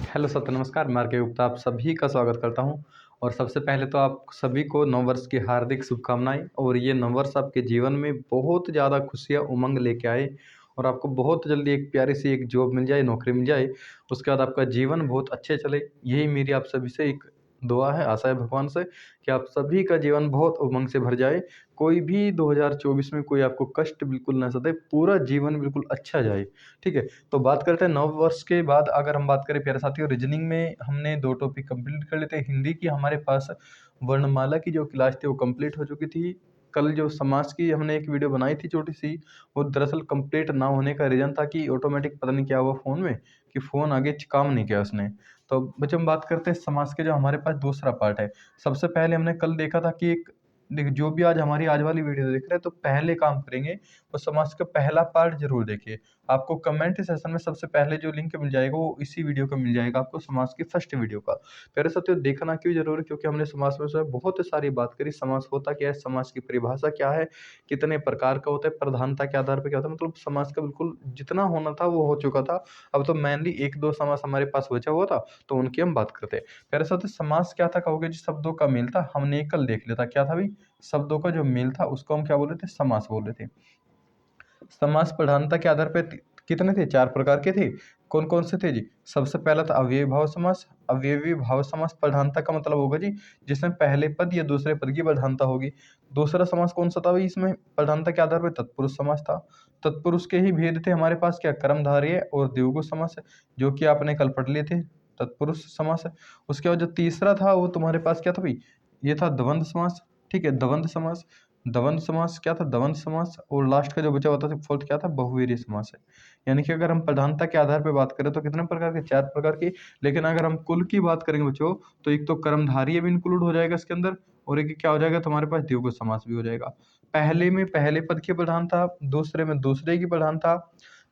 Hello सत्य नमस्कार, मैं आर.के. गुप्ता आप सभी का स्वागत करता हूं। और सबसे पहले तो आप सभी को नववर्ष की हार्दिक शुभकामनाएं। और ये नववर्ष आपके जीवन में बहुत ज़्यादा खुशियां उमंग लेके आए और आपको बहुत जल्दी एक प्यारी सी एक जॉब मिल जाए, नौकरी मिल जाए। उसके बाद आपका जीवन बहुत अच्छे चले, यही मेरी आप सभी से एक दुआ है, आशा है भगवान से कि आप सभी का जीवन बहुत उमंग से भर जाए। कोई भी 2024 में कोई आपको कष्ट बिल्कुल ना सताए, पूरा जीवन बिल्कुल अच्छा जाए। ठीक है, तो बात करते हैं नव वर्ष के बाद। अगर हम बात करें प्यारे साथियों, रीजनिंग में हमने 2 टॉपिक कंप्लीट कर लेते हैं। हिंदी की हमारे पास वर्णमाला की जो क्लास थी वो कंप्लीट हो चुकी थी। कल जो समाज की हमने एक वीडियो बनाई थी छोटी सी, वो दरअसल कंप्लीट ना होने का रीज़न था कि ऑटोमेटिक पता नहीं क्या हुआ फ़ोन में कि फ़ोन आगे काम नहीं किया उसने। तो बच्चों हम बात करते हैं समाज के जो हमारे पास दूसरा पार्ट है। सबसे पहले हमने कल देखा था कि एक देखिए, जो भी आज हमारी आज वाली वीडियो देख रहे हैं तो पहले काम करेंगे तो समाज का पहला पार्ट ज़रूर देखिए। आपको कमेंट सेशन में सबसे पहले जो लिंक मिल जाएगा वो इसी वीडियो का मिल जाएगा आपको, समाज की फर्स्ट वीडियो का। प्यारे साथियों, देखना क्यों जरूरी, क्योंकि हमने समाज में जो है बहुत सारी बात करी। समाज होता क्या है, समाज की परिभाषा क्या है, कितने प्रकार का होता है, प्रधानता के आधार पर क्या होता है, मतलब समाज का बिल्कुल जितना होना था वो हो चुका था। अब तो मेनली एक दो समाज हमारे पास बचा हुआ था, तो उनकी हम बात करते हैं। प्यारे साथियों, समाज क्या था कहोगे जी, शब्दों का मेल था। हमने कल देख लिया था क्या था भाई, शब्दों का जो मेल था उसको हम क्या बोल रहे थे, समास बोल रहे थे। समास प्रधानता के आधार पर कितने थे, 4 प्रकार के थे। कौन कौन से थे जी? सबसे पहला था अव्ययी भाव समास। अव्ययी भाव समास प्रधानता का मतलब होगा जी जिसमें पहले पद या दूसरे पद की प्रधानता होगी। दूसरा समास कौन सा था भाई, इसमें प्रधानता के आधार पर तत्पुरुष समास था। तत्पुरुष के ही भेद थे हमारे पास, क्या, कर्मधारय और द्विगु समास, जो कि आपने कल पढ़ लिए थे, तत्पुरुष समास है। उसके बाद जो तीसरा था वो तुम्हारे पास क्या था भाई, ये था द्वंद्व समास। ठीक है, द्वंद्व समास। द्वंद्व समास क्या था, द्वंद्व समास। और लास्ट का जो बचा हुआ था फोर्थ क्या था, बहुवीर्य समास है। यानी कि अगर हम प्रधानता के आधार पर बात करें तो कितने प्रकार के, 4 प्रकार की। लेकिन अगर हम कुल की बात करेंगे बच्चों, तो एक तो कर्मधारय भी इंक्लूड हो जाएगा इसके अंदर, और एक क्या हो जाएगा तुम्हारे पास, द्विगु समास भी हो जाएगा। पहले में पहले पद की प्रधानता, दूसरे में दूसरे की प्रधानता,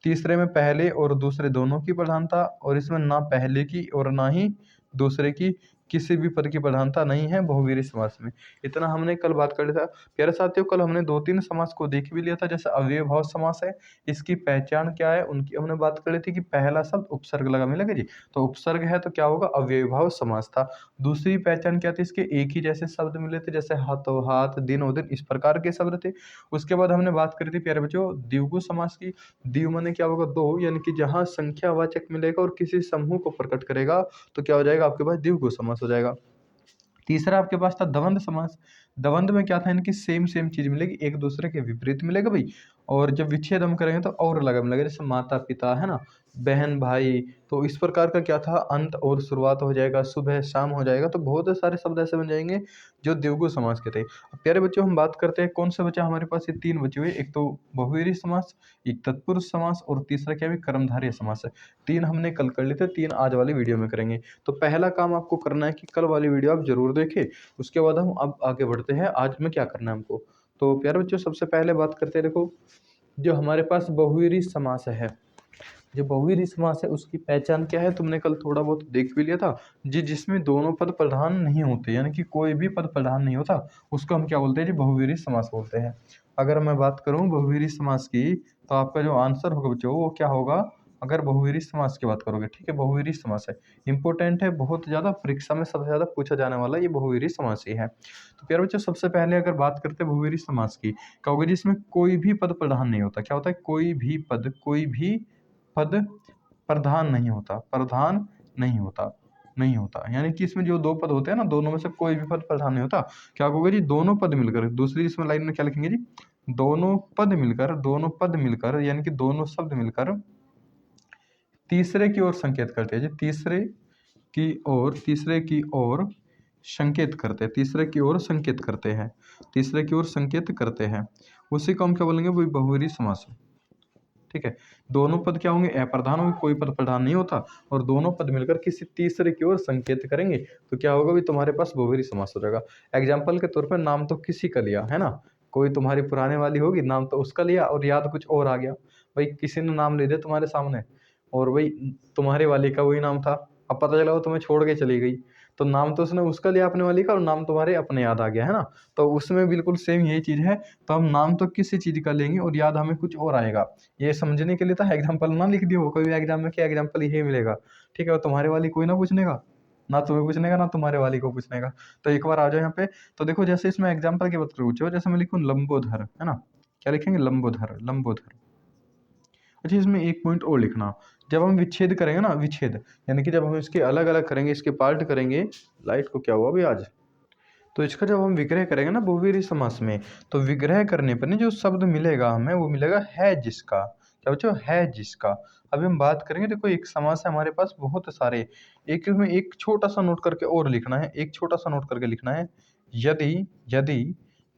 तीसरे में पहले और दूसरे दोनों की प्रधानता, और इसमें ना पहले की और ना ही दूसरे की किसी भी पद की प्रधानता नहीं है बहुवीर्य समास में। इतना हमने कल बात कर लिया था। प्यारे साथियों, कल हमने 2-3 समास को देख भी लिया था। जैसे अव्ययी भाव समास है, इसकी पहचान क्या है उनकी हमने बात कर ली थी कि पहला शब्द उपसर्ग लगा मिलेगा जी, तो उपसर्ग है तो क्या होगा, अव्ययी भाव समास था। दूसरी पहचान क्या थी, इसके एक ही जैसे शब्द मिले थे, जैसे हाथों हाथ, दिनों दिन, इस प्रकार के शब्द थे। उसके बाद हमने बात करी थी प्यारे बच्चों द्विगु समास की। द्विगु माने क्या होगा, दो, यानी कि जहां संख्यावाचक मिलेगा और किसी समूह को प्रकट करेगा तो क्या हो जाएगा आपके पास, द्विगु समास हो जाएगा। तीसरा आपके पास था द्वंद्व समास। द्वंद्व में क्या था, इनकी सेम सेम चीज मिलेगी, एक दूसरे के विपरीत मिलेगा भाई। और जब विच्छेद हम करेंगे तो और अलग मिलेगा, जैसे माता पिता है ना, बहन भाई। तो इस प्रकार का क्या था, अंत और शुरुआत हो जाएगा, सुबह शाम हो जाएगा। तो बहुत सारे शब्द ऐसे बन जाएंगे जो द्विगु समास के थे। अब प्यारे बच्चों, हम बात करते हैं कौन सा बचा हमारे पास, ये 3 बचे हुए, एक तो बहुवीर्य समास, एक तत्पुरुष समास, और तीसरा क्या है, कर्मधारय समास है। 3 हमने कल कर लिए थे, 3 आज वाली वीडियो में करेंगे। तो पहला काम आपको करना है कि कल वाली वीडियो आप जरूर देखें। उसके बाद हम अब आगे बढ़ते हैं, आज में क्या करना है हमको। तो प्यारे बच्चों, सबसे पहले बात करते हैं, देखो जो हमारे पास बहुवीर्य समास है, जो बहुवीर्य समास है उसकी पहचान क्या है, तुमने कल थोड़ा बहुत देख भी लिया था जी। जिसमें दोनों पद प्रधान नहीं होते, यानी कि कोई भी पद प्रधान नहीं होता, उसको हम क्या बोलते हैं जी, बहुवीर्य समास बोलते हैं। अगर मैं बात करूं बहुवीर्य समास की, तो आपका जो आंसर होगा बच्चों वो क्या होगा, अगर बहुवीर्य समास की बात करोगे। ठीक है, बहुवीर्य समास है, इंपॉर्टेंट है, बहुत ज्यादा परीक्षा में सबसे ज्यादा पूछा जाने वाला ये बहुवीर्य समास ही है। तो प्यारे बच्चों, सबसे पहले अगर बात करते हैं बहुवीर्य समास की, कहोगे जिसमें कोई भी पद प्रधान नहीं होता। क्या होता है, कोई भी पद, कोई भी पद प्रधान नहीं होता, प्रधान नहीं होता, नहीं होता। यानी कि इसमें जो 2 पद होते हैं ना, दोनों में से कोई भी पद प्रधान नहीं होता। क्या कहोगे जी, दोनों पद मिलकर, दूसरी इसमें लाइन में क्या लिखेंगे जी, दोनों पद मिलकर, दोनों पद मिलकर, यानी कि दोनों शब्द मिलकर तीसरे की ओर संकेत करते हैं जी, तीसरे की ओर, तीसरे की ओर संकेत करते हैं, तीसरे की ओर संकेत करते हैं, तीसरे की ओर संकेत करते हैं। उसी को हम क्या बोलेंगे, वही बहुवीर्य समास है। ठीक है, दोनों पद क्या होंगे, अप्रधान होंगे, कोई पद प्रधान नहीं होता, और दोनों पद मिलकर किसी तीसरे की ओर संकेत करेंगे तो क्या होगा भी, तुम्हारे पास बहुवीर्य समास हो जाएगा। एग्जाम्पल के तौर पर, नाम तो किसी का लिया है ना, कोई तुम्हारी पुराने वाली होगी, नाम तो उसका लिया और याद कुछ और आ गया। भाई किसी ने नाम ले दिया तुम्हारे सामने, और भाई तुम्हारे वाली का वही नाम था, अब पता चला वो तुम्हें छोड़ के चली गई, तो नाम तो उसने उसका लिया अपने वाली का और नाम तुम्हारे अपने याद आ गया, है ना। तो उसमें बिल्कुल सेम यही चीज़ है। तो हम नाम तो किसी चीज़ का लेंगे और याद हमें कुछ और आएगा। ये समझने के लिए तो एग्जाम्पल ना लिख दियो, कोई भी एग्जाम में क्या एग्जाम्पल यही मिलेगा, ठीक है। और तुम्हारे वाली कोई ना पूछने का, ना तुम्हें पूछने का ना तुम्हारे वाली को पूछने का। तो एक बार आ जाओ यहाँ पे। तो देखो जैसे इसमें एग्जाम्पल के बात पूछो, जैसे मैं लिखूँ लंबोदर, है ना। क्या लिखेंगे, लंबोदर, लंबोदर। अच्छा इसमें एक पॉइंट और लिखना, जब हम विच्छेद करेंगे ना, विच्छेद यानी कि जब हम इसके अलग अलग करेंगे, इसके पार्ट करेंगे। लाइट को क्या हुआ भाई आज। तो इसका जब हम विग्रह करेंगे ना बहुव्रीहि समास में, तो विग्रह करने पर ना जो शब्द मिलेगा हमें, वो मिलेगा है जिसका। क्या बच्चों, है जिसका। अभी हम बात करेंगे, देखो एक समास है हमारे पास बहुत सारे। एक में एक छोटा सा नोट करके और लिखना है, एक छोटा सा नोट करके लिखना है। यदि, यदि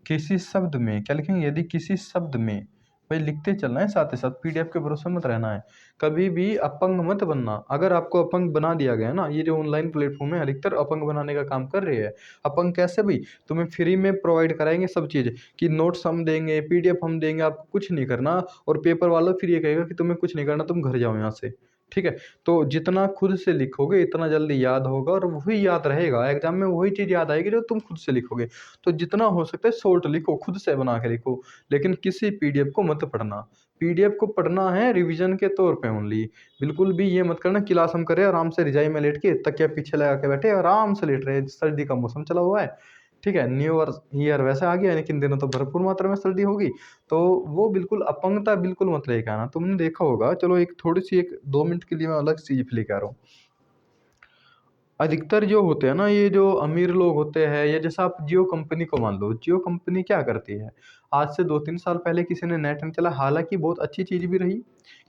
किसी शब्द में, क्या लिखेंगे, यदि किसी शब्द में, भाई लिखते चलना है साथ ही साथ, पीडीएफ के भरोसे मत रहना है। कभी भी अपंग मत बनना। अगर आपको अपंग बना दिया गया ना, ये जो ऑनलाइन प्लेटफॉर्म है अधिकतर अपंग बनाने का काम कर रही है। अपंग कैसे भाई, तुम्हें फ्री में प्रोवाइड कराएंगे सब चीज़, कि नोट्स हम देंगे, पीडीएफ हम देंगे, आपको कुछ नहीं करना। और पेपर वाला फिर ये कहेगा कि तुम्हें कुछ नहीं करना, तुम घर जाओ यहाँ से, ठीक है। तो जितना खुद से लिखोगे इतना जल्दी याद होगा, और वही याद रहेगा एग्जाम में, वही चीज़ याद आएगी जो तुम खुद से लिखोगे। तो जितना हो सकता है शॉर्ट लिखो, खुद से बना के लिखो, लेकिन किसी पीडीएफ को मत पढ़ना। पीडीएफ को पढ़ना है रिवीजन के तौर पे ओनली। बिल्कुल भी ये मत करना क्लास हम करें आराम से रिजाई में लेट के, तकिया पीछे लगा के बैठे आराम से लेट रहे, सर्दी का मौसम चला हुआ है, ठीक है। न्यू ईयर वैसे आ गया, लेकिन दिनों तो भरपूर मात्रा में सर्दी होगी। तो वो बिल्कुल अपंगता बिल्कुल मत लेके आना। तुमने देखा होगा, चलो एक थोड़ी सी, एक 2 मिनट के लिए मैं अलग चीज लेके आ रहा हूँ। अधिकतर जो होते हैं ना, ये जो अमीर लोग होते हैं, या जैसा आप जियो कंपनी को मान लो, जियो कंपनी क्या करती है, आज से 2-3 साल पहले किसी ने नेट नहीं चला, हालांकि बहुत अच्छी चीज़ भी रही,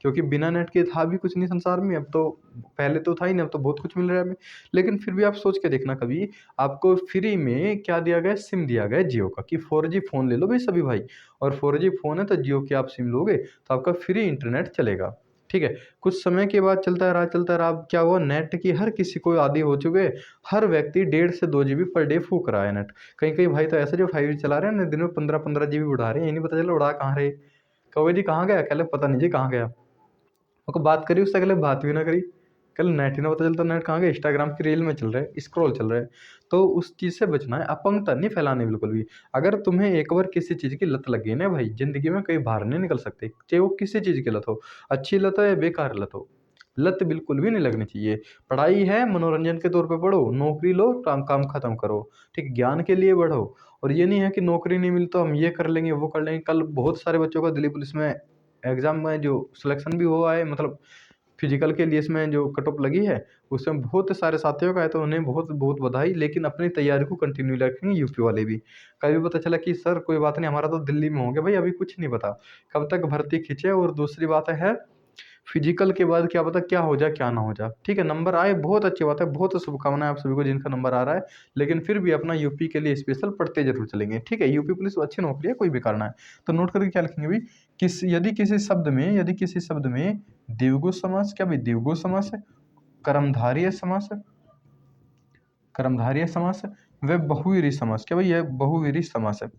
क्योंकि बिना नेट के था भी कुछ नहीं संसार में। अब तो, पहले तो था ही नहीं, अब तो बहुत कुछ मिल रहा है हमें। लेकिन फिर भी आप सोच के देखना कभी, आपको फ्री में क्या दिया गया, सिम दिया गया जियो का, कि 4G फ़ोन ले लो भाई सभी भाई, और 4G फ़ोन है तो जियो की आप सिम लोगे तो आपका फ्री इंटरनेट चलेगा, ठीक है। कुछ समय के बाद चलता रहा, चलता रहा, अब क्या हुआ, नेट की हर किसी को आदी हो चुके। हर व्यक्ति 1.5 से 2 GB पर डे फूक रहा है नेट। कहीं कहीं भाई तो ऐसे जो 5G चला रहे हैं ना, दिन में 15-15 GB उड़ा रहे हैं, ये नहीं पता चला उड़ा कहाँ रहे। कहो जी कहाँ गया, कहले पता नहीं जी कहाँ गया। उसको बात करी, उससे अगले बात भी ना करी, कल नेट ही ना पता चलता नेट कहाँ गया, इंस्टाग्राम की रील में चल रहा है, स्क्रॉल चल रहा है। तो उस चीज़ से बचना है, अपंगता नहीं फैलानी बिल्कुल भी। अगर तुम्हें एक बार किसी चीज़ की लत लगी ना भाई, जिंदगी में कहीं बाहर नहीं निकल सकते, चाहे वो किसी चीज़ की लत हो, अच्छी लत हो या बेकार लत हो। लत बिल्कुल भी नहीं लगनी चाहिए। पढ़ाई है मनोरंजन के तौर पे पढ़ो, नौकरी लो, काम काम खत्म करो, ठीक, ज्ञान के लिए बढ़ो। और ये नहीं है कि नौकरी नहीं मिली तो हम ये कर लेंगे वो कर लेंगे। कल बहुत सारे बच्चों का दिल्ली पुलिस में एग्जाम में जो सिलेक्शन भी हुआ है, मतलब फिजिकल के लिए इसमें जो कट ऑफ लगी है, उसमें बहुत सारे साथियों का है, तो उन्हें बहुत बहुत बधाई। लेकिन अपनी तैयारी को कंटिन्यू रखेंगे यूपी वाले भी। कभी पता चला कि सर कोई बात नहीं, हमारा तो दिल्ली में हो गया, भाई अभी कुछ नहीं पता कब तक भर्ती खींचे। और दूसरी बात है फिजिकल के बाद क्या पता क्या हो जाए क्या ना हो जाए, ठीक है। नंबर आए बहुत अच्छी बात है, बहुत शुभकामनाएं आप सभी को जिनका नंबर आ रहा है। लेकिन फिर भी अपना यूपी के लिए स्पेशल पढ़ते जरूर चलेंगे, ठीक है। यूपी पुलिस अच्छी नौकरी है, कोई भी करना है तो नोट करके क्या लिखेंगे भाई, यदि किसी शब्द में, यदि किसी शब्द में द्विगु समास, क्या भाई द्विगु समास है, कर्मधारय समास है, कर्मधारय समास है, व बहुव्रीहि समास, क्या भाई यह बहुव्रीहि समास है।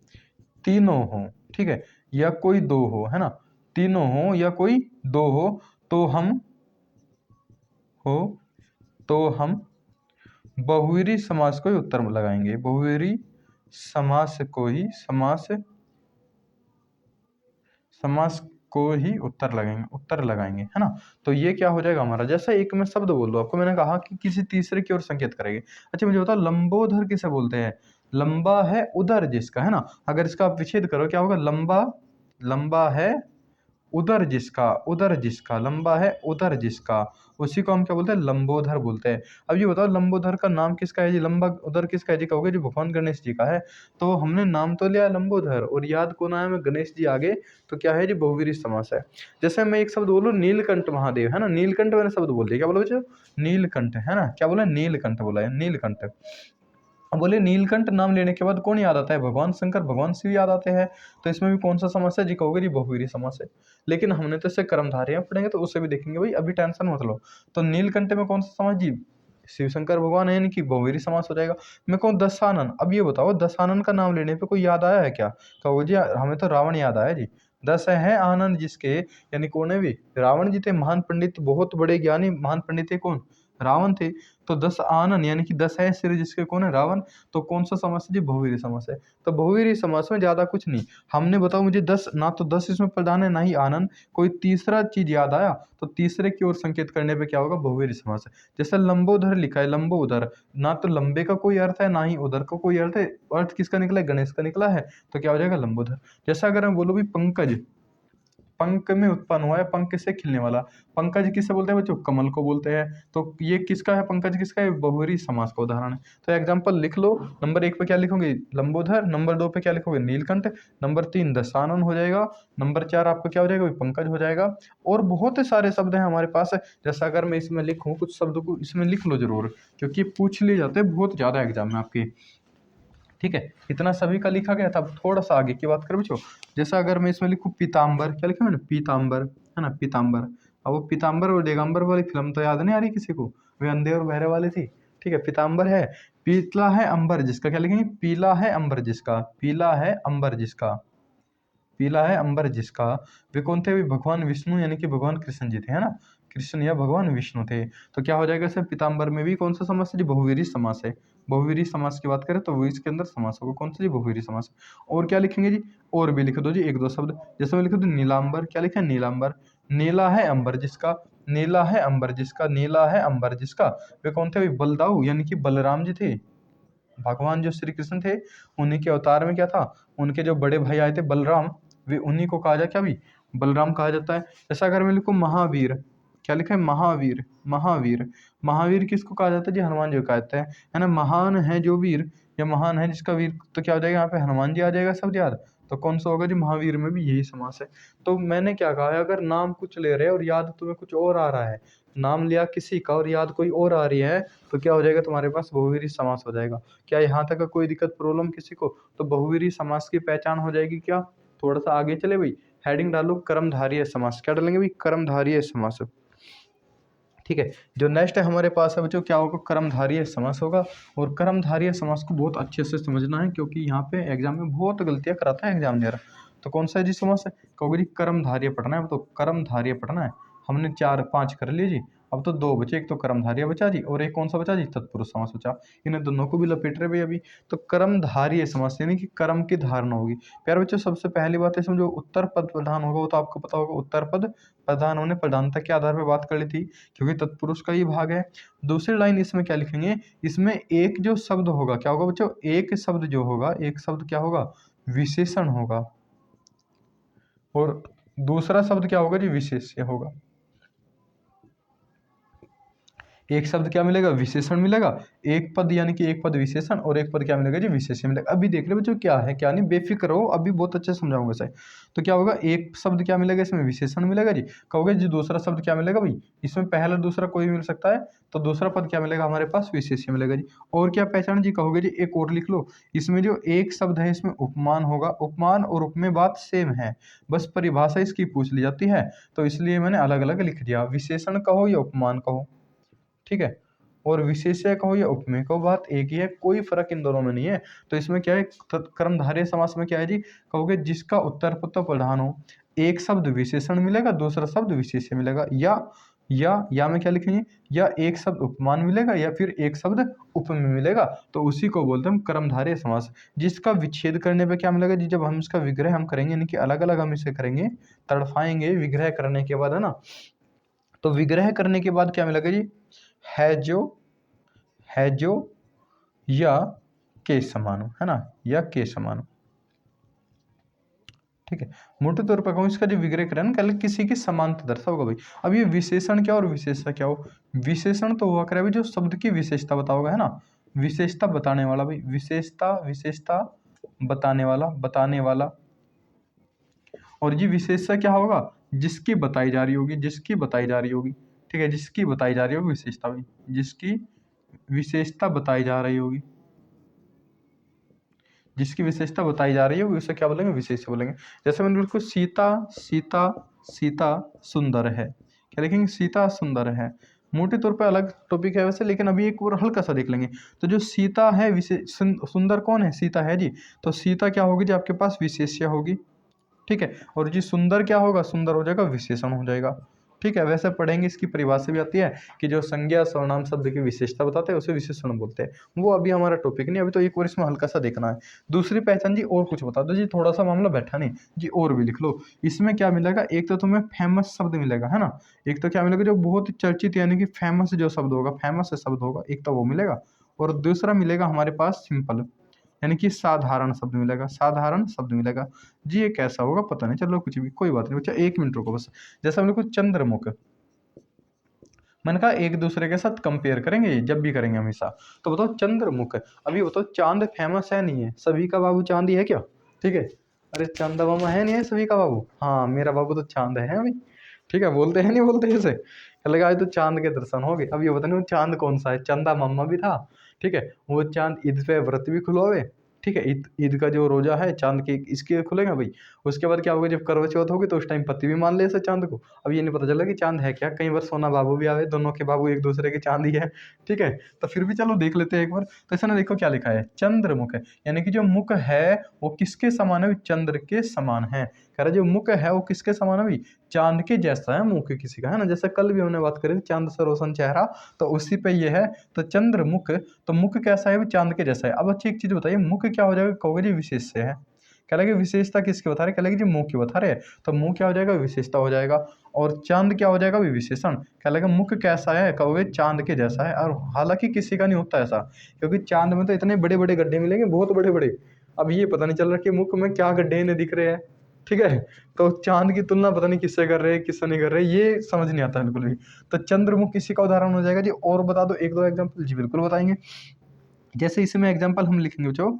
तीनों हो, ठीक है, या कोई दो हो, है ना, तीनों हो या कोई दो हो, तो हम हो तो हम बहुव्रीहि समास को ही उत्तर में लगाएंगे। बहुव्रीहि समास को ही, समास को ही उत्तर लगाएंगे, उत्तर लगाएंगे, है ना। तो ये क्या हो जाएगा हमारा, जैसा एक मैं शब्द बोल दूं आपको, मैंने कहा कि किसी तीसरे की ओर संकेत करेंगे। अच्छा मुझे बताओ लंबोदर किसे बोलते हैं। लंबा है उदर जिसका, है ना। अगर इसका आप विच्छेद करो क्या होगा, लंबा, लंबा है उदर जिसका, उदर जिसका, लंबा है उदर जिसका, उसी को हम क्या बोलते हैं, लंबोदर बोलते हैं। अब ये बताओ लंबोदर का नाम किसका है जी, लंबा उदर किसका है जी, कहोगे जी भगवान गणेश जी का है। तो हमने नाम तो लिया लंबोदर, और याद कौन आया, में गणेश जी आगे, तो क्या है जी बहुव्रीहि समास है। जैसे मैं एक शब्द बोलूँ नीलकंठ महादेव, है ना, नीलकंठ मैंने शब्द बोल दिया, क्या बोला बच्चों, नीलकंठ, है ना, क्या बोला, नीलकंठ बोला है, नीलकंठ। अब बोले नीलकंठ नाम लेने के बाद कौन याद आता है, भगवान शंकर, भगवान शिव याद आते हैं। तो इसमें भी कौन सा समास है जी, कहोगे जी बहुव्रीहि समास है। लेकिन हमने तो इससे कर्मधारय पढ़ेंगे तो उससे भी देखेंगे भाई, अभी टेंशन मत लो। तो नीलकंठ में कौन सा समास जी, शिव शंकर भगवान है, यानी कि बहुव्रीहि समास हो जाएगा। मैं कहूँ दशानन, अब ये बताओ दशानन का नाम लेने पे कोई याद आया है क्या, कहोगे जी हमें तो रावण याद आया जी। दस है आनंद जिसके, यानी कौन है भी, रावण जी थे महान पंडित, बहुत बड़े ज्ञानी महान पंडित थे, कौन, रावण थे। तो 10 आनन यानी कि 10 है सिर जिसके कौन है, रावण। तो कौन सा समास है जी, बहुवीरी समास है। तो बहुवीरी समास में ज्यादा कुछ नहीं, हमने बताओ मुझे 10 ना तो 10 इसमें प्रधान है ना ही आनन, कोई तीसरा चीज याद आया तो तीसरे की ओर संकेत करने पे क्या होगा, बहुवीरी समास है। जैसे लंबोदर लिखा है, लंबोदर, ना तो लंबे का कोई अर्थ है ना ही उधर का कोई अर्थ है, अर्थ किसका निकला है, गणेश का निकला है, तो क्या हो जाएगा लंबोदर। जैसा अगर मैं बोलूँ भी पंकज, पंख में उत्पन्न हुआ है, पंख से खिलने वाला, पंकज किससे बोलते हैं बच्चों, कमल को बोलते हैं। तो ये किसका है, पंकज किसका है, बहुवीरी समास का उदाहरण है। तो एग्जाम्पल लिख लो, नंबर 1 पे क्या लिखोगे, लंबोदर, नंबर 2 पे क्या लिखोगे, नीलकंठ, नंबर 3 दशानन हो जाएगा, नंबर 4 आपका क्या हो जाएगा, पंकज हो जाएगा। और बहुत सारे शब्द हैं हमारे पास, जैसा अगर मैं इसमें लिखूं कुछ शब्द को, इसमें लिख लो जरूर, क्योंकि पूछ लिए जाते हैं बहुत ज्यादा एग्जाम में आपके। ठीक है, इतना सभी का लिखा गया था। अब थोड़ा सा आगे की बात करें बच्चों, जैसा अगर मैं इसमें लिखूं पीताम्बर, क्या लिखा मैंने, पीताम्बर, है ना, पीताम्बर। अब वो पीताम्बर और दिगंबर वाली फिल्म तो याद नहीं आ रही किसी को, वे अंधे और बहरे वाली थी। ठीक है, पीताम्बर है, पीतला है अंबर जिसका, क्या लिखेंगे, पीला है अंबर जिसका, पीला है अंबर जिसका, पीला है अंबर जिसका। वे कौन थे, वे भगवान विष्णु यानी कि भगवान कृष्ण जी थे, है ना, कृष्ण या भगवान विष्णु थे। तो क्या हो जाएगा सर, पीताम्बर में भी कौन सा समास है जी, बहुवीरी समास है। बहुवीरी समास की बात करें तो वो इसके अंदर समास होगा कौन सा जी, बहुवीरी समास। और क्या लिखेंगे जी, और भी लिख दो जी एक दो शब्द, जैसे मैं लिख दो नीलांबर, क्या लिखा है, नीलांबर, नीला है अंबर जिसका, नीला है अंबर जिसका, नीला है अंबर जिसका। वे कौन थे, वे बलदाऊ यानी कि बलराम जी थे। भगवान जो श्री कृष्ण थे, उन्हीं के अवतार में क्या था, उनके जो बड़े भाई आए थे बलराम, वे उन्हीं को कहा जाए क्या भी, बलराम कहा जाता है। ऐसा अगर मैं लिखूं महावीर, क्या लिखा है, महावीर, महावीर, महावीर किसको कहा जाता है जी, हनुमान जी को कहा जाता है ना। महान है जो वीर, या महान है जिसका वीर, तो क्या हो जाएगा यहाँ पे, हनुमान जी आ जाएगा सब याद। तो कौन सा होगा जी, महावीर में भी यही समास है। तो मैंने क्या कहा है, अगर नाम कुछ ले रहे हैं और याद तुम्हें कुछ और आ रहा है, नाम लिया किसी का और याद कोई और आ रही है, तो क्या हो जाएगा, तुम्हारे पास बहुवीरी समास हो जाएगा। क्या यहाँ तक का कोई दिक्कत प्रॉब्लम किसी को, तो बहुवीरी समास की पहचान हो जाएगी क्या। थोड़ा सा आगे चले भाई, हेडिंग डालो कर्मधारय समास, क्या डालेंगे भाई, कर्मधारय समास। ठीक है, जो नेक्स्ट है हमारे पास है बच्चों, क्या होगा, कर्मधारय समास होगा। और कर्मधारय समास को बहुत अच्छे से समझना है, क्योंकि यहाँ पे एग्जाम में बहुत गलतियां कराता है एग्जामिनर। तो कौन सा है जी समास है, कहोगे जी कर्मधारय पढ़ना है, तो कर्मधारय पढ़ना है। हमने 4 5 कर लिए जी, अब तो 2 बचे, एक तो कर्मधारय बचा जी और एक कौन सा बचा जी, तत्पुरुष समास बचा। इन्हें दोनों को भी लपेट रहे भाई अभी। तो कर्मधारय समास यानी कि कर्म की धारणा होगी। प्यार बच्चों, सबसे पहली बात है इसमें जो उत्तर पद प्रधान होगा, वो तो आपको पता होगा, उत्तर पद प्रधान होने प्रधानता के आधार पर बात कर ली थी, क्योंकि तत्पुरुष का ही भाग है। दूसरी लाइन इसमें क्या लिखेंगे, इसमें एक जो शब्द होगा, क्या होगा बच्चों, एक शब्द जो होगा, एक शब्द क्या होगा, विशेषण होगा। और दूसरा शब्द क्या होगा जी, विशेष्य होगा। एक शब्द क्या मिलेगा, विशेषण मिलेगा, एक पद यानी कि एक पद विशेषण, और एक पद क्या मिलेगा जी, विशेष्य मिलेगा। अभी देख ले बच्चों क्या है क्या नहीं, बेफिक्र रहो, अभी बहुत अच्छे समझाऊंगा सर। तो क्या होगा, एक शब्द क्या मिलेगा, इसमें विशेषण मिलेगा जी। कहोगे जी दूसरा शब्द क्या मिलेगा भाई, इसमें पहला दूसरा कोई भी मिल सकता है, तो दूसरा पद क्या मिलेगा हमारे पास, विशेष्य मिलेगा जी। और क्या पहचान जी, कहोगे जी एक और लिख लो, इसमें जो एक शब्द है इसमें उपमान होगा, उपमान और उपमेय बात सेम है, बस परिभाषा इसकी पूछ ली जाती है, तो इसलिए मैंने अलग अलग लिख दिया, विशेषण कहो या उपमान कहो। ठीक है, और विशेष्य कहो या उपमेय कहो, बात एक ही है, कोई फर्क इन दोनों में नहीं है। तो इसमें क्या है, कर्मधारय समास में क्या है जी, कहोगे जिसका उत्तर पद प्रधान हो, एक शब्द विशेषण मिलेगा, दूसरा शब्द विशेष्य मिलेगा, या में क्या लिखेंगे, या एक शब्द उपमान मिलेगा या फिर एक शब्द उपमेय मिलेगा, तो उसी को बोलते हैं हम कर्मधारय समास। जिसका विच्छेद करने पे क्या मिलेगा जी, जब हम इसका विग्रह हम करेंगे, यानी कि अलग अलग हम इसे करेंगे, तड़फाएंगे विग्रह करने के बाद, है ना। तो विग्रह करने के बाद क्या मिलेगा जी, है जो या के समान हो, है ना, या के समान हो। ठीक है, मोटे तौर पर कहूँ इसका जो विग्रह करें कल किसी की समानता दर्शाओगा भाई। अब ये विशेषण क्या और विशेषता क्या हो, विशेषण तो हुआ करे भाई जो शब्द की विशेषता बताओगा, है ना, विशेषता बताने वाला भाई, विशेषता बताने वाला। और ये विशेषता क्या होगा, जिसकी बताई जा रही होगी, ठीक है, जिसकी बताई जा रही होगी विशेषता भाई, जिसकी विशेषता बताई जा रही होगी, जिसकी विशेषता बताई जा रही होगी उसे क्या बोलेंगे, विशेष्य बोलेंगे। जैसे मैंने बिल्कुल सीता सुंदर है, क्या लिखेंगे, सीता सुंदर है। मोटे तौर पे अलग टॉपिक है वैसे, लेकिन अभी एक और हल्का सा देख लेंगे। तो जो सीता है, विशेष सुंदर कौन है, सीता है जी, तो सीता क्या होगी जी, आपके पास विशेष्य होगी। ठीक है, और जी सुंदर क्या होगा, सुंदर हो जाएगा विशेषण हो जाएगा। ठीक है, वैसे पढ़ेंगे, इसकी परिभाषा भी आती है कि जो संज्ञा सर्वनाम शब्द की विशेषता बताते हैं उसे विशेषण बोलते हैं। वो अभी हमारा टॉपिक नहीं, अभी तो एक और इसमें हल्का सा देखना है। दूसरी पहचान जी, और कुछ बता दो जी, थोड़ा सा मामला बैठा नहीं जी, और भी लिख लो। इसमें क्या मिलेगा, एक तो तुम्हें फेमस शब्द मिलेगा, है ना। एक तो क्या मिलेगा, जो बहुत चर्चित यानी कि फेमस जो शब्द होगा, फेमस शब्द होगा, एक तो वो मिलेगा। और दूसरा मिलेगा हमारे पास सिंपल, यानी कि साधारण शब्द मिलेगा, साधारण शब्द मिलेगा जी। ये कैसा होगा पता नहीं, चलो कुछ भी, कोई बात नहीं बच्चा, 1 मिनट रुको बस। जैसे हम लोग को चंद्रमुख, मैंने कहा एक दूसरे के साथ कंपेयर करेंगे, जब भी करेंगे हमेशा। तो बताओ चंद्रमुख, अभी बताओ चांद फेमस है नहीं है, सभी का बाबू चांद ही है क्या? ठीक है, अरे चांदा मामा है नहीं है सभी का बाबू, हाँ मेरा बाबू तो चांद है अभी। ठीक है, बोलते हैं नहीं बोलते ऐसे, लगा आज तो चांद के दर्शन हो गए। अब ये बता नहीं वो चांद कौन सा है, चंदा मामा भी था। ठीक है, वो चांद ईद पे व्रत भी खुलवावे। ठीक है, ईद ईद का जो रोजा है चांद के, इसके खुलेगा भाई। उसके बाद क्या होगा, जब करवा चौथ होगी तो उस टाइम पति भी मान ले ऐसे चांद को। अब ये नहीं पता चला कि चांद है क्या, कई बार सोना बाबू भी आवे, दोनों के बाबू एक दूसरे के चांद ही है। ठीक है, तो फिर भी चलो देख लेते हैं एक बार। तो ऐसा ना, देखो क्या लिखा है, चंद्रमुख है, यानी कि जो मुख है वो किसके समान है, चंद्र के समान है। कह रहा जो मुख है वो किसके समान है भाई, चांद के जैसा है मुख किसी का, है ना। जैसे कल भी हमने बात करी थी चांद से रोशन चेहरा, तो उसी पे ये है। तो चंद्रमुख, तो मुख कैसा है वो चांद के जैसा है। अब अच्छी एक चीज बताइए, मुख क्या हो जाएगा, कहोगे जी विशेष से है। कह लगे विशेषता किसकी बता रहे, कह लगे जी मुंह की बता रहे हैं, तो मुंह क्या हो जाएगा, विशेषता हो जाएगा। और चांद क्या हो जाएगा, विशेषण। कह लगे मुख कैसा है, कहोगे चांद के जैसा है। और हालांकि किसी का नहीं होता ऐसा, क्योंकि चांद में तो इतने बड़े बड़े गड्ढे मिलेंगे, बहुत बड़े बड़े। अब ये पता नहीं चल रहा कि मुख में क्या गड्ढे इन्हें दिख रहे हैं। ठीक है, तो चांद की तुलना पता नहीं किससे कर रहे हैं, किससे नहीं कर रहे, ये समझ नहीं आता बिल्कुल भी। तो चंद्रमुख किसी का उदाहरण हो जाएगा जी। और बता दो एक दो एग्जाम्पल जी, बिल्कुल बताएंगे। जैसे इसमें एग्जाम्पल हम लिखेंगे बच्चों,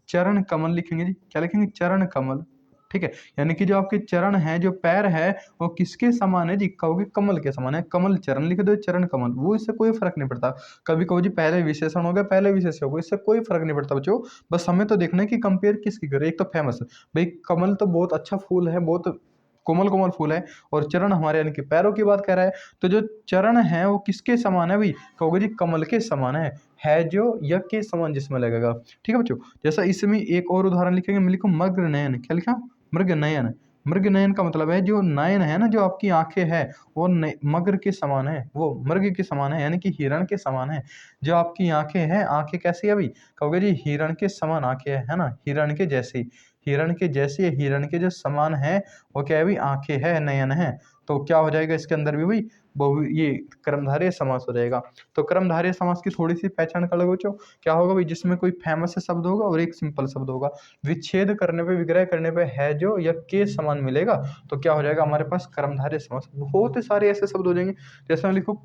चरण कमल लिखेंगे जी। क्या लिखेंगे, चरण कमल। ठीक है, यानी कि जो आपके चरण है, जो पैर है, वो किसके समान है जी, कहोगे कमल के समान है। कमल चरण लिख दो, चरण कमल, वो इससे कोई फर्क नहीं पड़ता। कभी कहो जी पहले विशेषण हो गया, पहले विशेषण हो गया, इससे कोई फर्क नहीं पड़ता बच्चों। बस हमें तो देखना है कि कंपेयर किसकी करे। एक तो फेमस भाई, कमल तो बहुत अच्छा फूल है, बहुत कोमल कोमल फूल है। और चरण हमारे यानी कि पैरों की बात कर रहा है, तो जो चरण है वो किसके समान है भाई, कहोगे जी कमल के समान है जो यज्ञ के समान जिसमें लगेगा। ठीक है बच्चों, जैसा इसमें एक और उदाहरण लिखेंगे, मैं लिखूँ मृग नयन। क्या लिखा, मृग नयन। मृग नयन का मतलब है जो नयन है ना, जो आपकी आंखें है, वो मगर के समान है, वो मृग के समान है, यानी कि हिरण के समान है। जो आपकी आंखें हैं, आंखें कैसी है भाई, कहोगे जी हिरण के समान आंखें है ना, हिरण के जैसी। हिरण के जैसी, हिरण के जो समान है, वो क्या है भाई, आंखें है, नयन है। तो क्या हो जाएगा इसके अंदर भी भाई, बहु ये कर्मधारय समास हो जाएगा। तो कर्मधारय समास की थोड़ी सी पहचान कर लो बच्चों। क्या होगा भाई, जिसमें कोई फेमस शब्द होगा और एक सिंपल शब्द होगा, विच्छेद करने पे, विग्रह करने पे है जो या के समान मिलेगा, तो क्या हो जाएगा हमारे पास कर्मधारय समास। बहुत सारे ऐसे शब्द हो जाएंगे। जैसे मैं लिखूं,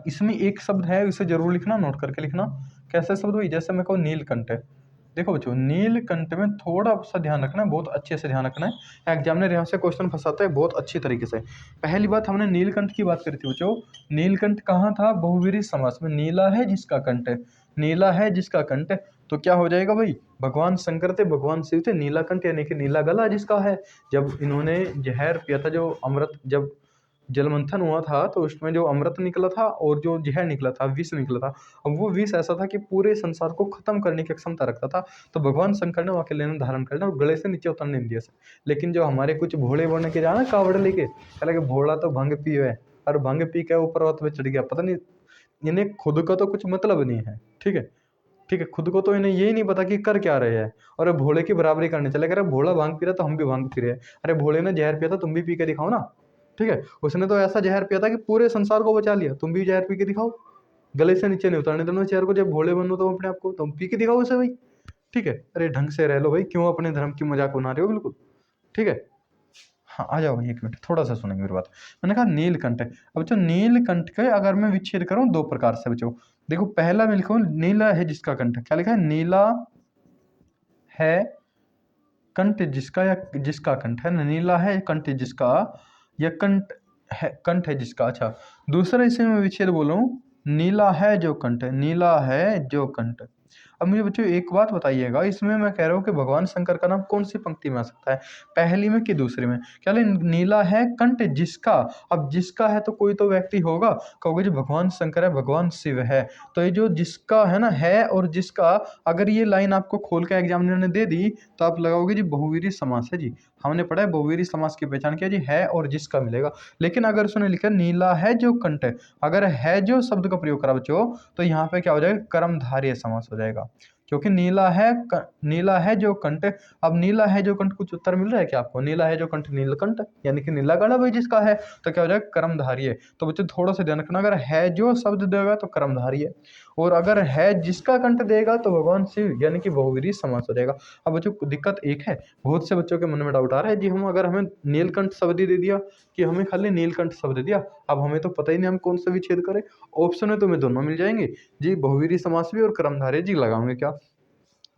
इसमें एक शब्द है, इसे जरूर लिखना, नोट करके लिखना। कैसे शब्द हुई, जैसे मैं कहूँ नीलकंठ। देखो बच्चों, नीलकंठ में थोड़ा सा ध्यान रखना है, बहुत अच्छे से ध्यान रखना है। एग्जामिनर यहाँ से क्वेश्चन फंसाता है बहुत अच्छी तरीके से। पहली बात, हमने नीलकंठ की बात करी थी बच्चों। नीलकंठ कहाँ था, बहुवीरी समास में। नीला है जिसका कंठ, नीला है जिसका कंठ, तो क्या हो जाएगा भाई, भगवान शंकर थे, भगवान शिव थे, नीलाकंठ यानी कि नीला गला जिसका है। जब इन्होंने जहर पिया था, जो अमृत, जब जल मंथन हुआ था, तो उसमें जो अमृत निकला था और जो जहर निकला था, विष निकला था, अब वो विष ऐसा था कि पूरे संसार को खत्म करने की क्षमता रखता था। तो भगवान शंकर ने अकेले ने धारण कर लिया और गले से नीचे उतरने नहीं दिया से। लेकिन जो हमारे कुछ भोले बोलने के जाना कावड़ लेके, कह कि भोला तो भंग पियो है, और भंग पी के ऊपर पर्वत पे चढ़ गया, पता नहीं इन्हें खुद का तो कुछ मतलब नहीं है। ठीक है, ठीक है, खुद को तो इन्हें यही नहीं पता कि कर क्या रहे हैं। और भोले की बराबरी करने चले, अरे भोला भांग पी रहा तो हम भी भांग पी रहे हैं, अरे भोले ने जहर पिया था तुम भी पी के दिखाओ ना। ठीक है, उसने तो ऐसा जहर पिया था कि पूरे संसार को बचा लिया, तुम भी जहर पी के दिखाओ। गले से नीचे नहीं उतारने देना जहर को, जब भोले बनो तो अपने आप को तुम पी के दिखाओ उसे भाई। ठीक है, अरे ढंग से रह लो भाई, क्यों अपने धर्म की मजाक बना रहे हो बिल्कुल। ठीक है, हाँ आ जाओ भाई, 1 मिनट थोड़ा सा सुनेंगे मेरी बात। मैंने कहा नीलकंठ है। अब जो नीलकंठ का अगर मैं विच्छेद करूँ दो प्रकार से बच्चों, देखो पहला मैं लिखूँ, नीला है जिसका कंठ। क्या लिखा है, नीला है कंठ जिसका, या जिसका कंठ है ना, नीला है कंठ जिसका, या कंठ है जिसका। अच्छा, दूसरा इसे मैं विच्छेद बोलूं, नीला है जो कंठ, नीला है जो कंठ। अब मुझे बच्चों एक बात बताइएगा, इसमें मैं कह रहा हूँ कि भगवान शंकर का नाम कौन सी पंक्ति में आ सकता है, पहली में कि दूसरी में? क्या नीला है कंठ जिसका, अब जिसका है तो कोई तो व्यक्ति होगा, कहोगे जी भगवान शंकर है, भगवान शिव है, तो ये जो जिसका है ना, है और जिसका, अगर ये लाइन आपको खोल के एग्जामिनर ने दे दी तो आप लगाओगे जी बहुवीरी समास है जी। हमने पढ़ा है बहुवीरी समास की पहचान क्या जी, है और जिसका मिलेगा। लेकिन अगर उसने लिखा नीला है जो कंठ, अगर है जो शब्द का प्रयोग करा बच्चों, तो यहाँ पे क्या हो जाएगा, कर्मधारय समास हो जाएगा, क्योंकि नीला है जो कंठ। अब नीला है जो कंठ, कुछ उत्तर मिल रहा है क्या आपको? नीला है जो कंठ नीलकंठ, यानी कि नीला गढ़ा भाई जिसका है, तो क्या हो जाएगा, कर्मधारय। तो बच्चों थोड़ा सा ध्यान रखना, अगर है जो शब्द देगा तो कर्मधारय, और अगर है जिसका कंठ देगा तो भगवान शिव, यानी कि बहुवीरी समास हो जाएगा। अब बच्चों दिक्कत एक है, बहुत से बच्चों के मन में डाउट आ रहा है जी, अगर हमें नीलकंठ शब्द ही दे दिया, कि हमें खाली नीलकंठ शब्द दे दिया, अब हमें तो पता ही नहीं हम कौन सा विच्छेद करें। ऑप्शन में तुम्हें दोनों मिल जाएंगे जी, बहुवीरी समास भी और कर्मधारय जी, लगाओगे क्या?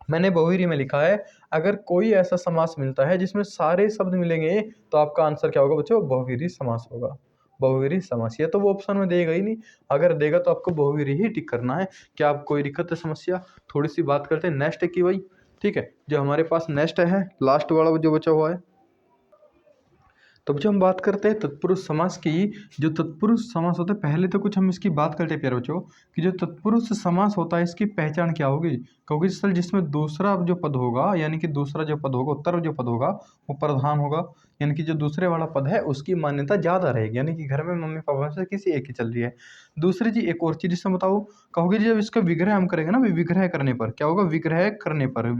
मैंने बहुवीरी में लिखा है, अगर कोई ऐसा समास मिलता है जिसमें सारे शब्द मिलेंगे तो आपका आंसर क्या होगा बच्चों, बहुवीरी समास होगा। बहुवीरी समास, ये तो वो ऑप्शन में देगा ही नहीं, अगर देगा तो आपको बहुवीरी ही टिक करना है। क्या आप कोई दिक्कत है, समस्या? थोड़ी सी बात करते हैं नेक्स्ट की भाई, ठीक है। जो हमारे पास नेक्स्ट है, लास्ट वाला जो बचा हुआ है, तो जब हम बात करते हैं तत्पुरुष समास की, जो तत्पुरुष समास होता है, पहले तो कुछ हम इसकी बात करते हैं प्यारे बच्चों, कि जो तत्पुरुष समास होता है इसकी पहचान क्या होगी। क्योंकि सर जिसमें दूसरा जो पद होगा, यानी कि दूसरा जो पद होगा, उत्तर जो पद होगा वो प्रधान होगा, यानी कि जो दूसरे वाला पद है उसकी मान्यता ज़्यादा रहेगी, यानी कि घर में मम्मी पापा से किसी एक ही चल रही है। दूसरी जी एक और चीज़ इसमें बताओ, कहोगे जी जब इसका विग्रह हम करेंगे ना, विग्रह करने पर क्या होगा, विग्रह करने पर,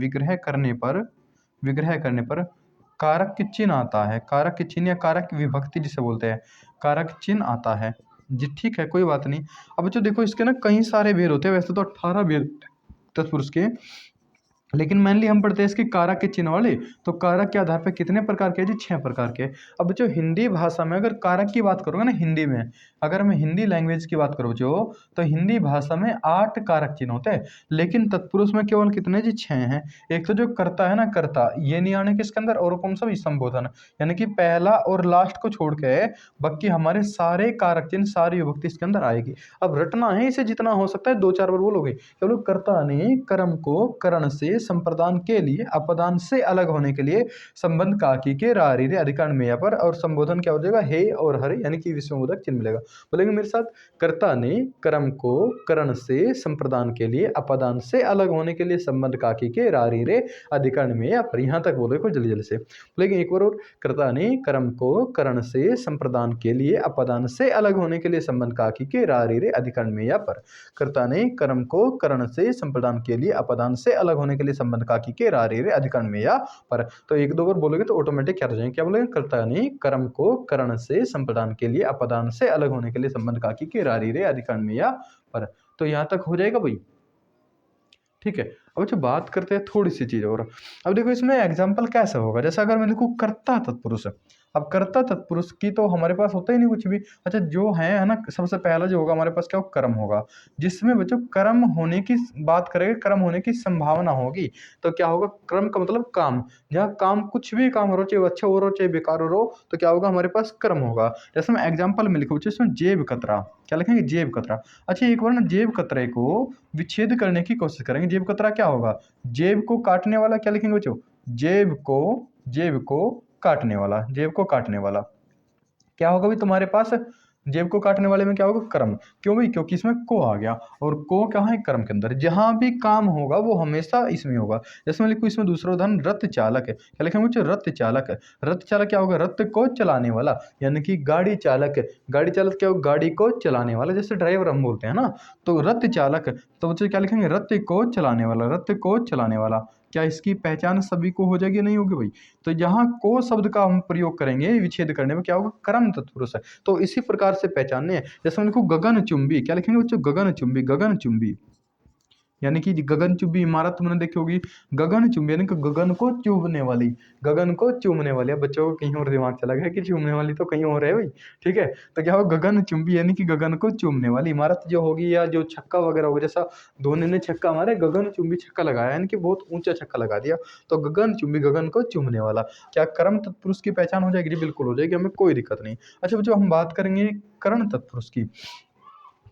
विग्रह करने पर कारक के चिन्ह आता है, कारक के चिन्ह या कारक की विभक्ति जिसे बोलते हैं, कारक चिन्ह आता है जी, ठीक है, कोई बात नहीं। अब बच्चों देखो इसके ना कई सारे भेद होते हैं, वैसे तो 18 भेद तत्पुरुष के, लेकिन मेनली हम पढ़ते हैं इसके कारक के चिन्ह वाले। तो कारक के आधार पर कितने प्रकार के जी, 6 प्रकार के। अब बच्चों हिंदी भाषा में अगर कारक की बात करूँगा ना, हिंदी में अगर मैं हिंदी लैंग्वेज की बात करूँ जो, तो हिंदी भाषा में 8 कारक चिन्ह होते हैं, लेकिन तत्पुरुष में केवल कितने जी, 6 हैं। एक तो जो कर्ता है ना, कर्ता, ये नहीं आने किसके अंदर, और कौन सा भी, संबोधन, यानी कि पहला और लास्ट को छोड़ के बाकी हमारे सारे कारक चिन्ह, सारी विभक्ति इसके अंदर आएगी। अब रटना है इसे जितना हो सकता है, 2-4 बार बोलोगे। चलो, कर्ता ने कर्म को करण से संप्रदान के लिए, अपदान से अलग होने के लिए, संबंध काकी के रा री रे अधिकरण में या पर, और संबोधन क्या हो जाएगा, हे और हरे, यानी कि विस्मयबोधक चिन्ह मिलेगा। बोलेंगे मेरे साथ, कर्ता ने कर्म को करण से संप्रदान के लिए, अपदान से अलग होने के लिए, संबंध काकी के रा री रे अधिकरण में या पर, यहाँ तक बोलो को जल्दी जल्दी से। बोलेंगे एक बार और, कर्ता ने कर्म को करण से संप्रदान के लिए, अपदान से अलग होने के लिए, संबंध काकी के रा री रे अधिकरण में या पर, कर्ता ने कर्म को करण से संप्रदान के लिए, अपदान से अलग होने के लिए, संबंध काकी के रा रे रे अधिकरण में या पर। तो एक दो बार बोलोगे तो ऑटोमेटिक क्या हो जाएंगे, क्या बोलेंगे, कर्ता ने कर्म को करण से संप्रदान के लिए, अपदान से अलग होने के लिए, संबंध काकी के रा रे रे अधिकरण में या पर। तो यहाँ तक हो जाएगा भाई, ठीक है। अब अच्छा बात करते हैं थोड़ी सी चीज और। अब देखो इसमें एग्जाम्पल कैसे होगा, जैसा अगर मैं लिखूं कर्ता तत्पुरुष, अब कर्ता तत्पुरुष की तो हमारे पास होता ही नहीं कुछ भी। अच्छा जो है ना, सबसे पहला जो होगा हमारे पास क्या होगा, कर्म होगा, जिसमें बच्चों कर्म होने की बात करेंगे, कर्म होने की संभावना होगी, तो क्या होगा, कर्म का मतलब काम, जहाँ काम, कुछ भी काम हो रहा, चाहे वो अच्छा हो रहा हो चाहे बेकार हो रहा हो, तो क्या होगा, हमारे पास कर्म होगा। जैसे मैं एग्जाम्पल में लिखूँ, इसमें जेब कतरा, क्या लिखेंगे, जेब कतरा। अच्छा एक बार ना जेब कतरे को विच्छेद करने की कोशिश करेंगे, जेब कतरा क्या होगा, जेब को काटने वाला, क्या लिखेंगे बच्चों, जेब को काटने वाला, जेब को काटने वाला क्या होगा भाई तुम्हारे पास, जेब को काटने वाले में क्या होगा, कर्म। क्यों भाई, क्योंकि इसमें को आ गया, और को कहाँ है, कर्म के अंदर, जहां भी काम होगा वो हमेशा इसमें होगा। जैसे मैं लिखूं इसमें दूसरा उदाहरण, रथ चालक है, क्या लिखेंगे बच्चों, रथ चालक है। रथ चालक क्या होगा, रथ को चलाने वाला, यानी कि गाड़ी चालक है, गाड़ी चालक क्या होगा, गाड़ी को चलाने वाला, जैसे ड्राइवर हम बोलते हैं ना, तो रथ चालक, तो बच्चों क्या लिखेंगे, रथ को चलाने वाला, रथ को चलाने वाला। क्या इसकी पहचान सभी को हो जाएगी, नहीं होगी भाई। तो यहाँ को शब्द का हम प्रयोग करेंगे विच्छेद करने में, क्या होगा, कर्म तत्पुरुष है। तो इसी प्रकार से पहचानने हैं। जैसे हम लिखो गगनचुंबी, क्या लिखेंगे बच्चों, गगनचुंबी, गगनचुंबी, यानी कि गगनचुंबी इमारत तुमने देखी होगी। गगनचुंबी यानी कि गगन को चूमने वाली, गगन को चूमने वाली। अब बच्चों को कहीं और दिमाग चला गया कि चूमने वाली तो कहीं और है भाई, ठीक है। तो क्या होगा, गगनचुंबी यानी कि गगन को चूमने वाली इमारत जो होगी, या जो छक्का वगैरह होगा, जैसा धोनी ने छक्का मारे, गगनचुंबी छक्का लगाया, यानी कि बहुत ऊंचा छक्का लगा दिया, तो गगनचुंबी, गगन को चूमने वाला। क्या कर्म तत्पुरुष की पहचान हो जाएगी, बिल्कुल हो जाएगी, हमें कोई दिक्कत नहीं। अच्छा बच्चों हम बात करेंगे करण तत्पुरुष की।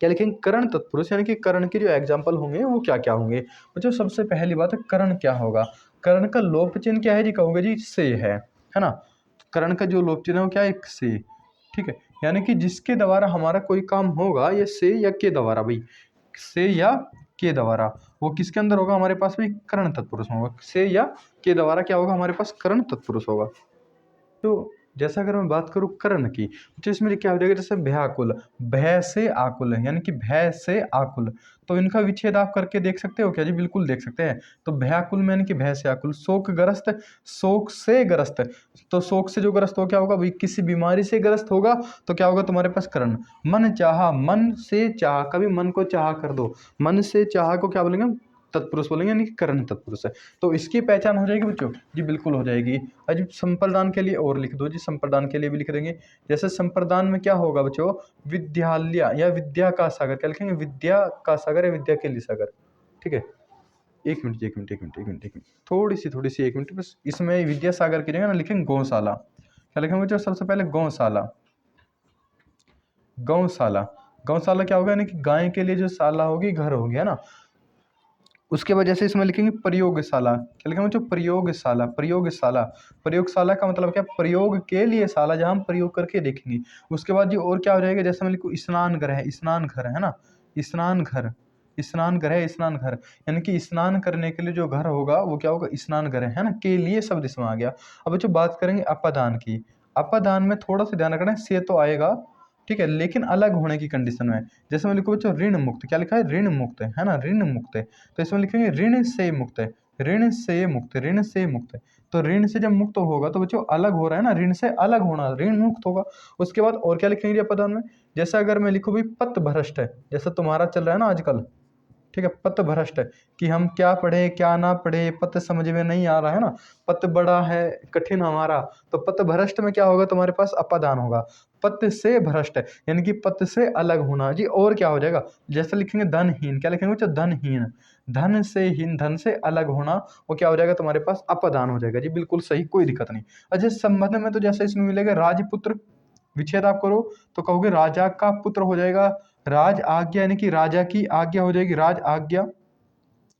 क्या लिखेंगे, करण तत्पुरुष, यानी कि करण के जो एग्जाम्पल होंगे वो क्या क्या होंगे। बच्चों सबसे पहली बात है करण क्या होगा, करण का लोप चिन्ह क्या है जी, कहोगे जी से है ना। करण का जो लोप चिन्ह है वो क्या है, एक से, ठीक है। यानी कि जिसके द्वारा हमारा कोई काम होगा, ये से या के द्वारा, भाई से या के द्वारा, वो किसके अंदर होगा हमारे पास भाई, करण तत्पुरुष होगा। से या के द्वारा क्या होगा हमारे पास, करण तत्पुरुष होगा। तो जैसा अगर मैं बात करूँ कर्ण की, तो इसमें क्या हो जाएगा, जैसे भयाकुल, भय से आकुल है, यानी कि भय से आकुल, तो इनका विच्छेद आप करके देख सकते हो क्या जी, बिल्कुल देख सकते हैं। तो भयाकुल में यानी कि भय से आकुल, शोकग्रस्त, शोक से ग्रस्त, तो शोक से जो ग्रस्त हो क्या होगा भाई, किसी बीमारी से ग्रस्त होगा तो क्या होगा तुम्हारे पास कर्ण। मन चाहा, मन से चाह, कभी मन को चाह कर दो, मन से चाह को क्या बोलेंगे, तत्पुरुष बोलेंगे, यानी कि कर्ण तत्पुरुष है। तो इसकी पहचान हो जाएगी बच्चों जी, बिल्कुल हो जाएगी। अजी संप्रदान के लिए और लिख दो जी, संप्रदान के लिए भी लिख देंगे। जैसे संप्रदान में क्या होगा बच्चों, विद्यालय या विद्या का सागर, क्या लिखेंगे, विद्या का सागर या विद्या के लिए सागर, ठीक है। एक मिनट एक मिनट एक मिनट एक मिनट एक मिनट, थोड़ी सी एक मिनट बस, इसमें विद्या सागर की जगह ना लिखेंगे गौशाला, क्या लिखेंगे बच्चों, सबसे पहले गौशाला, गौशाला, गौशाला क्या होगा, यानी कि गाय के लिए जो शाला होगी, घर होगी, है ना। उसके बाद जैसे इसमें लिखेंगे प्रयोगशाला, क्या लिखेंगे बच्चों, प्रयोगशाला, प्रयोगशाला, प्रयोगशाला का मतलब क्या, प्रयोग के लिए शाला, जहाँ हम प्रयोग करके देखेंगे। उसके बाद जी और क्या हो जाएगा, जैसे मैं लिखूँ स्नान घर है, स्नान घर है ना, स्नान घर, स्नान घर है, स्नान घर, यानी कि स्नान करने के लिए जो घर होगा वो क्या होगा, स्नान घर है ना, के लिए शब्द इसमें आ गया। अब बच्चों बात करेंगे अपादान की, अपादान में थोड़ा सा ध्यान रखना, से तो आएगा, ठीक है, लेकिन अलग होने की कंडीशन में। जैसे मैं लिखूँ बच्चों ऋण मुक्त, क्या लिखा है, ऋण मुक्त है ना, ऋण मुक्त है, तो इसमें लिखेंगे ऋण से मुक्त है, ऋण से मुक्त, ऋण से मुक्त है। तो ऋण से जब मुक्त होगा तो बच्चों अलग हो रहा है ना, ऋण से अलग होना, ऋण मुक्त होगा। उसके बाद और क्या लिखेंगे पदान में, जैसे अगर मैं लिखूँ भाई पथ भ्रष्ट है, जैसा तुम्हारा चल रहा है ना आजकल, ठीक है, पथ भ्रष्ट है कि हम क्या पढ़े क्या ना पढ़े, पथ समझ में नहीं आ रहा है ना, पथ बड़ा है कठिन हमारा, तो पथ भ्रष्ट में क्या होगा तुम्हारे पास, अपादान होगा। पथ से भ्रष्ट है यानी कि पथ से अलग होना जी। और क्या हो जाएगा, जैसे लिखेंगे धनहीन, क्या लिखेंगे बच्चों, धनहीन, धन से हीन, धन से अलग होना, वो क्या हो जाएगा तुम्हारे पास, अपदान हो जाएगा जी, बिल्कुल सही, कोई दिक्कत नहीं। अच्छा संबंध में तो जैसे इसमें मिलेगा राजपुत्र, विच्छेद आप करो तो कहोगे राजा का पुत्र हो जाएगा, राज आज्ञा यानी कि राजा की आज्ञा हो जाएगी, राज आज्ञा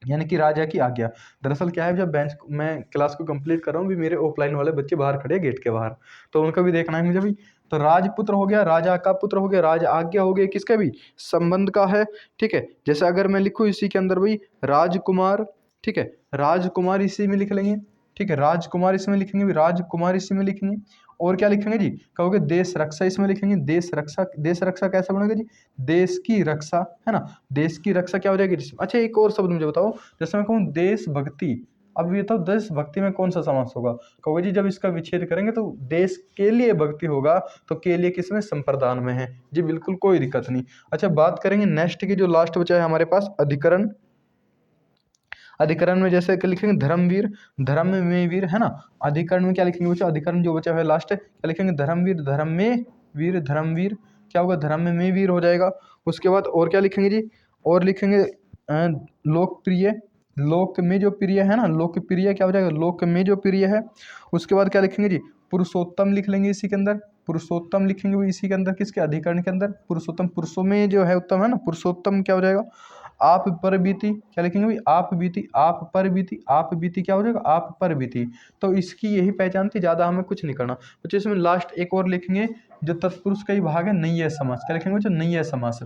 यानी कि राजा की आज्ञा। दरअसल क्या है, जब बेंच मैं क्लास को कंप्लीट कर रहा हूँ भी, मेरे ऑफलाइन वाले बच्चे बाहर खड़े हैं गेट के बाहर, तो उनका भी देखना है मुझे भी। तो राजपुत्र हो गया, राजा का पुत्र हो गया, राज आज्ञा हो गया, किसका भी, संबंध का है, ठीक है। जैसे अगर मैं लिखूँ इसी के अंदर भाई राजकुमार, ठीक है, राजकुमार इसी में लिख लेंगे, ठीक है, राजकुमार इसमें लिखेंगे भी, राजकुमार इसी में लिखेंगे। और क्या लिखेंगे जी, कहोगे देश रक्षा इसमें लिखेंगे, देश रक्षा, देश रक्षा कैसा बनेगा जी, देश की रक्षा, है ना, देश की रक्षा क्या हो जाएगी। अच्छा एक और शब्द मुझे बताओ, जैसे मैं कहूँ देशभक्ति, अब ये तो देशभक्ति में कौन सा समास होगा, कहोगे जी जब इसका विच्छेद करेंगे तो देश के लिए भक्ति होगा, तो के लिए किसमें, संप्रदान में है जी, बिल्कुल कोई दिक्कत नहीं। अच्छा बात करेंगे नेक्स्ट की, जो लास्ट बचा है हमारे पास अधिकरण, अधिकरण में जैसे क्या लिखेंगे, धर्मवीर, धर्म में वीर, है ना। अधिकरण में क्या लिखेंगे बच्चों, अधिकरण जो बचा है लास्ट है, क्या लिखेंगे, धर्मवीर, धर्म में वीर, धर्मवीर, क्या होगा, धर्म में वीर हो जाएगा। उसके बाद और क्या लिखेंगे जी, और लिखेंगे लोकप्रिय, लोक में जो प्रिय है ना, लोकप्रिय क्या हो जाएगा, लोक में जो प्रिय है। उसके बाद क्या लिखेंगे जी, पुरुषोत्तम लिख लेंगे इसी के अंदर, पुरुषोत्तम लिखेंगे वो इसी के अंदर, किसके, अधिकरण के अंदर, पुरुषोत्तम, पुरुषों में जो है उत्तम है ना, पुरुषोत्तम क्या हो जाएगा, आप पर बीती, क्या लिखेंगे भाई, आप बीती, आप पर बीती, आप बीती क्या हो जाएगा, आप पर बीती। तो इसकी यही पहचान थी, ज़्यादा हमें कुछ नहीं करना। बच्चों इसमें लास्ट एक और लिखेंगे, जो तत्पुरुष का ही भाग है नैये समास, क्या लिखेंगे बच्चों, नैये समास,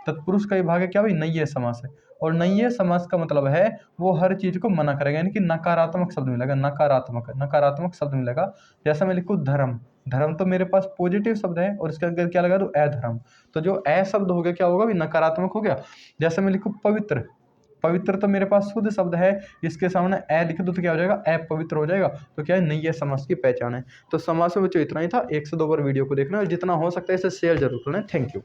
तत्पुरुष का ही भाग है क्या भाई, नैये समास है। और नैये समास का मतलब है वो हर चीज़ को मना करेगा, यानी कि नकारात्मक शब्द मिलेगा, नकारात्मक, नकारात्मक शब्द मिलेगा। जैसा मैं लिखूँ धर्म, धर्म तो मेरे पास पॉजिटिव शब्द है, और इसके अंदर क्या लगा दूँ, अधर्म, तो जो अ शब्द हो गया क्या होगा भाई, नकारात्मक हो गया। जैसे मैं लिखूँ पवित्र, पवित्र तो मेरे पास शुद्ध शब्द है, इसके सामने अ लिख दो तो क्या हो जाएगा, अपवित्र हो जाएगा। तो क्या है, नैये समास की पहचान है। तो समास में बच्चों इतना ही था, 1 से 2 बार वीडियो को देखना, और जितना हो सकता है इसे शेयर जरूर करना। Thank you.